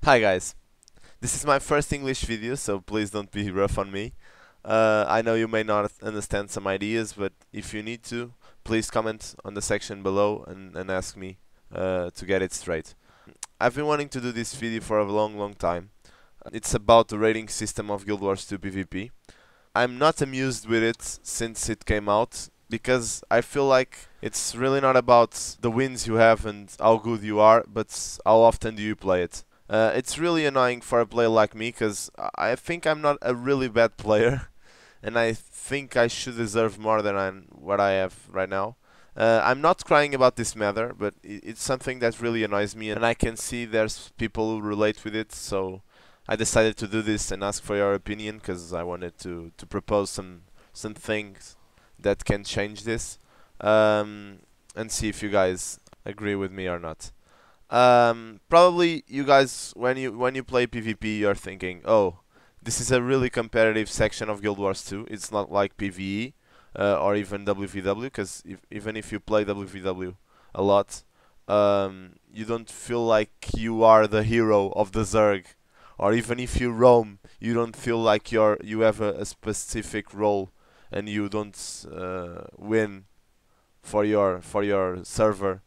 Hi guys, this is my first English video, so please don't be rough on me. I know you may not understand some ideas, but if you need to, please comment on the section below and ask me to get it straight. I've been wanting to do this video for a long time. It's about the rating system of Guild Wars 2 PvP. I'm not amused with it since it came out, because I feel like it's really not about the wins you have and how good you are, but how often do you play it. It's really annoying for a player like me, because I think I'm not a really bad player, and I think I should deserve more than what I have right now. I'm not crying about this matter, but it's something that really annoys me, and I can see there's people who relate with it, so I decided to do this and ask for your opinion, because I wanted to propose some things that can change this, and see if you guys agree with me or not. Probably you guys, when you play PvP, you're thinking, oh, this is a really competitive section of Guild Wars 2. It's not like PvE or even WVW, because even if you play WVW a lot, you don't feel like you are the hero of the Zerg, or even if you roam, you don't feel like you have a specific role, and you don't win for your server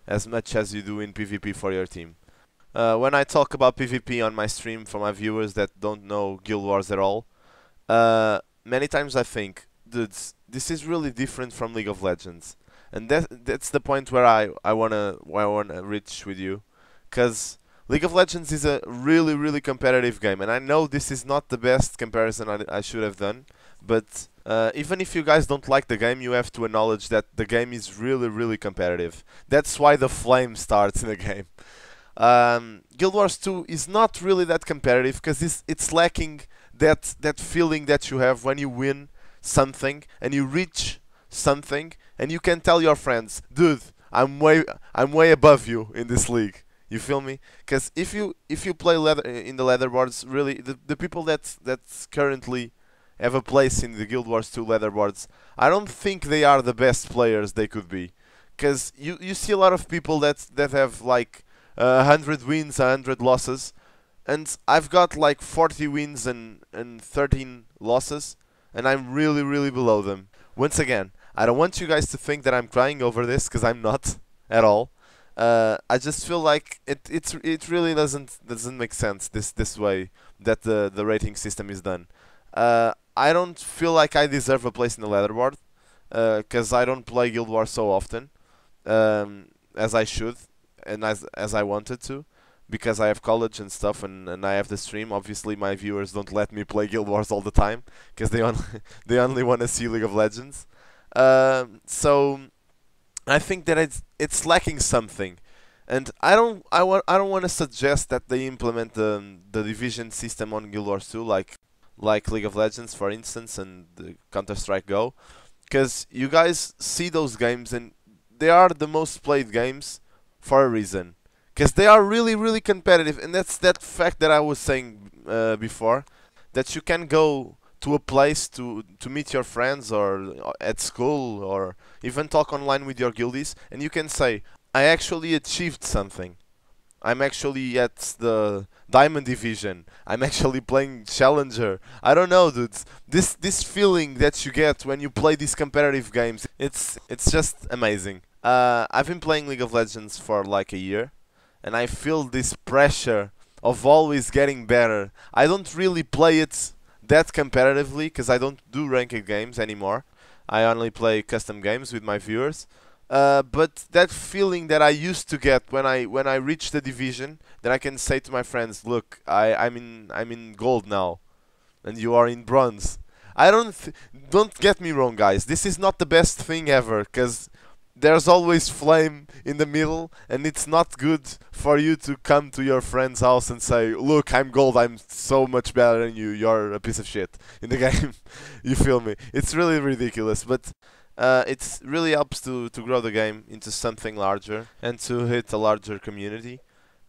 as much as you do in PvP for your team. When I talk about PvP on my stream for my viewers that don't know Guild Wars at all, many times I think, dudes, this is really different from League of Legends, and that's the point where I wanna reach with you, because League of Legends is a really competitive game, and I know this is not the best comparison I should have done, but even if you guys don't like the game, you have to acknowledge that the game is really competitive. That's why the flame starts in the game. Guild Wars 2 is not really that competitive, because it's lacking that feeling that you have when you win something and you reach something, and you can tell your friends, dude, I'm way above you in this league. You feel me? Because if you play in the leaderboards, really the people that's currently have a place in the Guild Wars 2 leaderboards, I don't think they are the best players they could be. Because you see a lot of people that have like 100 wins, 100 losses, and I've got like 40 wins and 13 losses, and I'm really below them. Once again, I don't want you guys to think that I'm crying over this, because I'm not at all. I just feel like it really doesn't make sense this way that the rating system is done. I don't feel like I deserve a place in the leaderboard, because I don't play Guild Wars so often as I should, and as I wanted to, because I have college and stuff, and I have the stream. Obviously, my viewers don't let me play Guild Wars all the time, because they they only want to see League of Legends. So I think that it's lacking something, and I don't want to suggest that they implement the division system on Guild Wars 2, like League of Legends, for instance, and Counter-Strike Go, because you guys see those games, and they are the most played games for a reason, because they are really competitive, and that's that fact that I was saying before, that you can go to a place to meet your friends, or at school, or even talk online with your guildies, and you can say, I actually achieved something. I'm actually at the Diamond Division. I'm actually playing Challenger. I don't know, dudes. This feeling that you get when you play these competitive games, it's just amazing. I've been playing League of Legends for like a year, and I feel this pressure of always getting better. I don't really play it that competitively, because I don't do ranked games anymore. I only play custom games with my viewers. But that feeling that I used to get when I reach the division, that I can say to my friends, look, I'm in gold now, and you are in bronze. I don't get me wrong, guys. This is not the best thing ever, because there's always flame in the middle, and it's not good for you to come to your friend's house and say, look, I'm gold, I'm so much better than you, you're a piece of shit in the game. You feel me? It's really ridiculous, but it really helps to grow the game into something larger and to hit a larger community.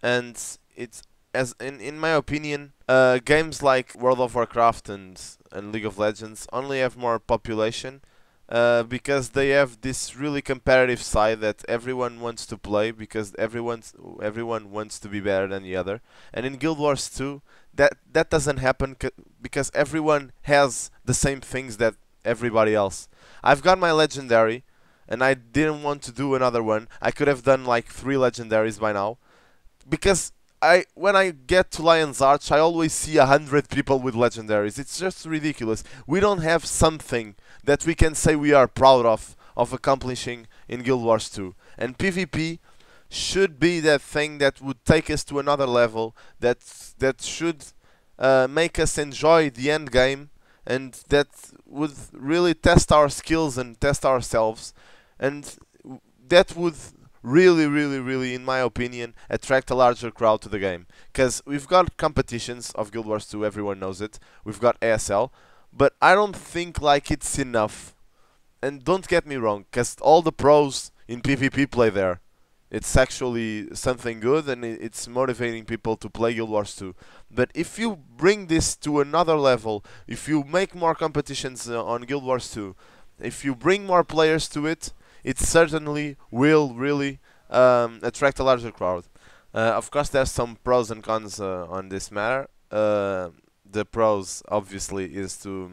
And it's, as in my opinion, games like World of Warcraft and League of Legends only have more population, because they have this really competitive side that everyone wants to play because everyone wants to be better than the other. And in Guild Wars 2, that doesn't happen because everyone has the same things that everybody else. I've got my legendary, and I didn't want to do another one. I could have done like 3 legendaries by now, because when I get to Lion's Arch, I always see 100 people with legendaries. It's just ridiculous. We don't have something that we can say we are proud of accomplishing in Guild Wars 2. And PvP should be that thing that would take us to another level, that should make us enjoy the end game, and that would really test our skills and test ourselves, and that would really, in my opinion, attract a larger crowd to the game. Because we've got competitions of Guild Wars 2, everyone knows it. We've got ASL, but I don't think like it's enough. And don't get me wrong, because all the pros in PvP play there. It's actually something good, and it's motivating people to play Guild Wars 2. But if you bring this to another level, if you make more competitions on Guild Wars 2, if you bring more players to it, it certainly will really attract a larger crowd. Of course, there's some pros and cons on this matter. The pros, obviously, is to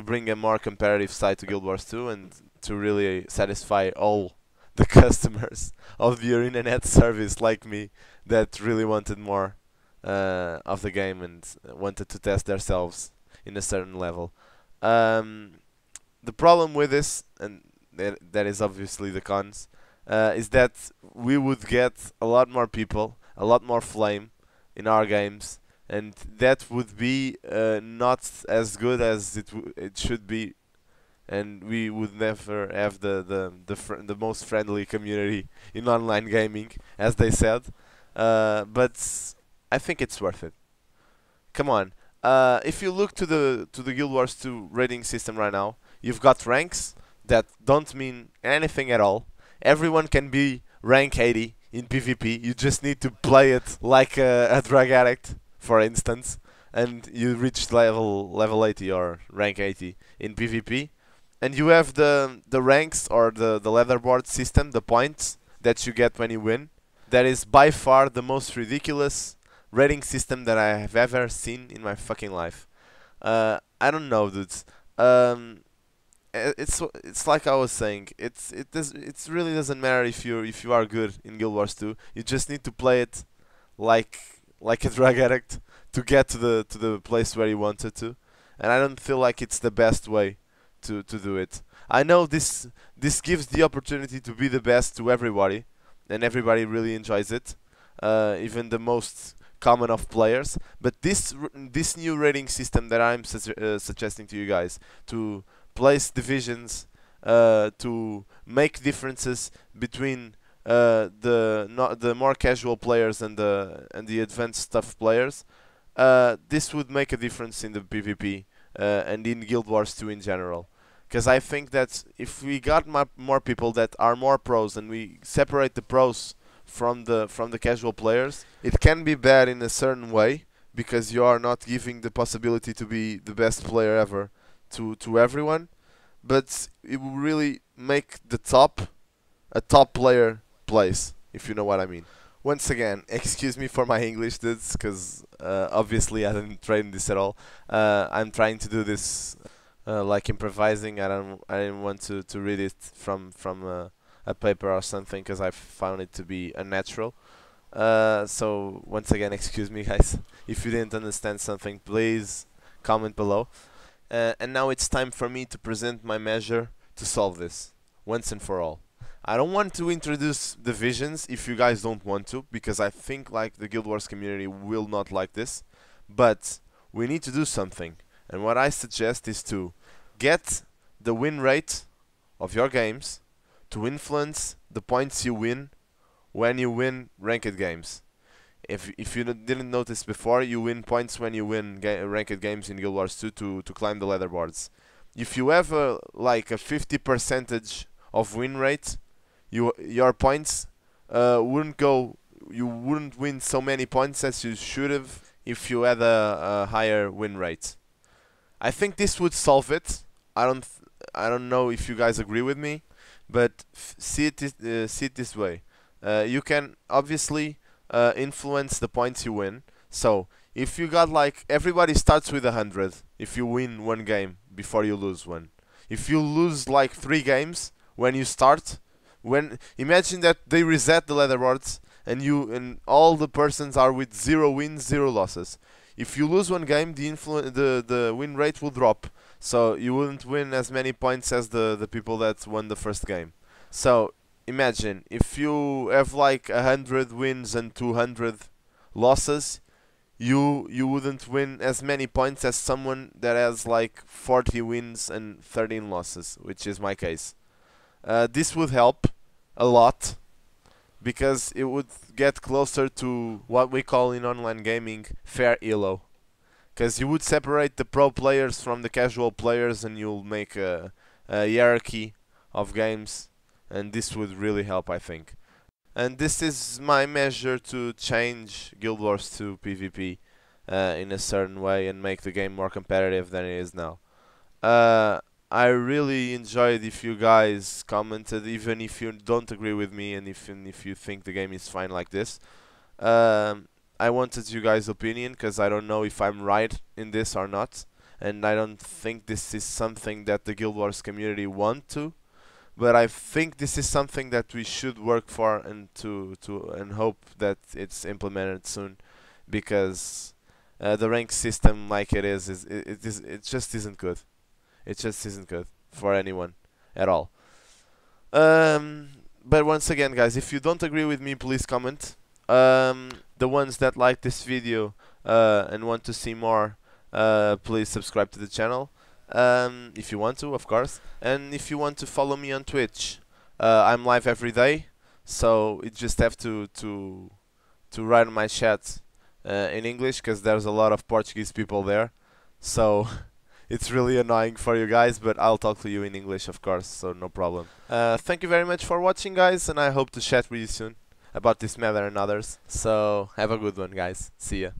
bring a more competitive side to Guild Wars 2 and to really satisfy all the customers of the ArenaNet service like me that really wanted more of the game and wanted to test themselves in a certain level. The problem with this, and that is obviously the cons, is that we would get a lot more people, a lot more flame in our games, and that would be not as good as it should be, and we would never have the most friendly community in online gaming, as they said. But I think it's worth it. Come on, if you look to the Guild Wars 2 rating system right now, you've got ranks that don't mean anything at all. Everyone can be rank 80 in PvP. You just need to play it like a drug addict, for instance, and you reach level 80 or rank 80 in PvP. And you have the ranks or the leaderboard system, the points that you get when you win. That is by far the most ridiculous rating system that I have ever seen in my fucking life. I don't know, dudes. It's like I was saying. It really doesn't matter if you are good in Guild Wars 2. You just need to play it like a drug addict to get to the place where you wanted to. And I don't feel like it's the best way to do it. I know this gives the opportunity to be the best to everybody, and everybody really enjoys it, even the most common of players. But this new rating system that I'm suggesting to you guys, to place divisions, to make differences between the more casual players and the advanced stuff players, this would make a difference in the PvP and in Guild Wars 2 in general. Because I think that if we got more people that are more pros and we separate the pros from the casual players, it can be bad in a certain way, because you are not giving the possibility to be the best player ever to everyone. But it will really make the top a top player place, if you know what I mean. Once again, excuse me for my English, dudes, because obviously I didn't train this at all. I'm trying to do this like improvising. I didn't want to read it from a paper or something, because I found it to be unnatural. So once again, excuse me, guys. If you didn't understand something, please comment below. And now it's time for me to present my measure to solve this once and for all. I don't want to introduce divisions if you guys don't want to, because I think like the Guild Wars community will not like this. But we need to do something, and what I suggest is to get the win rate of your games to influence the points you win when you win ranked games. If you didn't notice before, you win points when you win ranked games in Guild Wars 2 to climb the leaderboards. If you have like a 50% of win rate, your points wouldn't go. You wouldn't win so many points as you should have if you had a higher win rate. I think this would solve it. I don't know if you guys agree with me, but see it this way. You can obviously influence the points you win. So if you got like everybody starts with 100, if you win one game before you lose one. If you lose like 3 games when you start, when imagine that they reset the leaderboards and all the persons are with 0 wins, 0 losses. If you lose one game, the win rate will drop, so you wouldn't win as many points as the people that won the first game. So imagine if you have like 100 wins and 200 losses, you wouldn't win as many points as someone that has like 40 wins and 13 losses, which is my case. This would help a lot because it would get closer to what we call in online gaming fair elo. Because you would separate the pro players from the casual players and you'll make a hierarchy of games, and this would really help, I think. And this is my measure to change Guild Wars to PvP in a certain way and make the game more competitive than it is now. I really enjoyed if you guys commented, even if you don't agree with me and even if you think the game is fine like this. I wanted you guys' opinion because I don't know if I'm right in this or not, and I don't think this is something that the Guild Wars community want to. But I think this is something that we should work for and and hope that it's implemented soon, because the rank system like it is it just isn't good. It just isn't good for anyone at all. But once again, guys, if you don't agree with me, please comment. The ones that like this video and want to see more, please subscribe to the channel. If you want to, of course. And if you want to follow me on Twitch, I'm live every day, so you just have to write in my chat in English, because there's a lot of Portuguese people there. So it's really annoying for you guys, but I'll talk to you in English, of course, so no problem. Thank you very much for watching, guys, and I hope to chat with you soon about this matter and others. So have a good one, guys. See ya.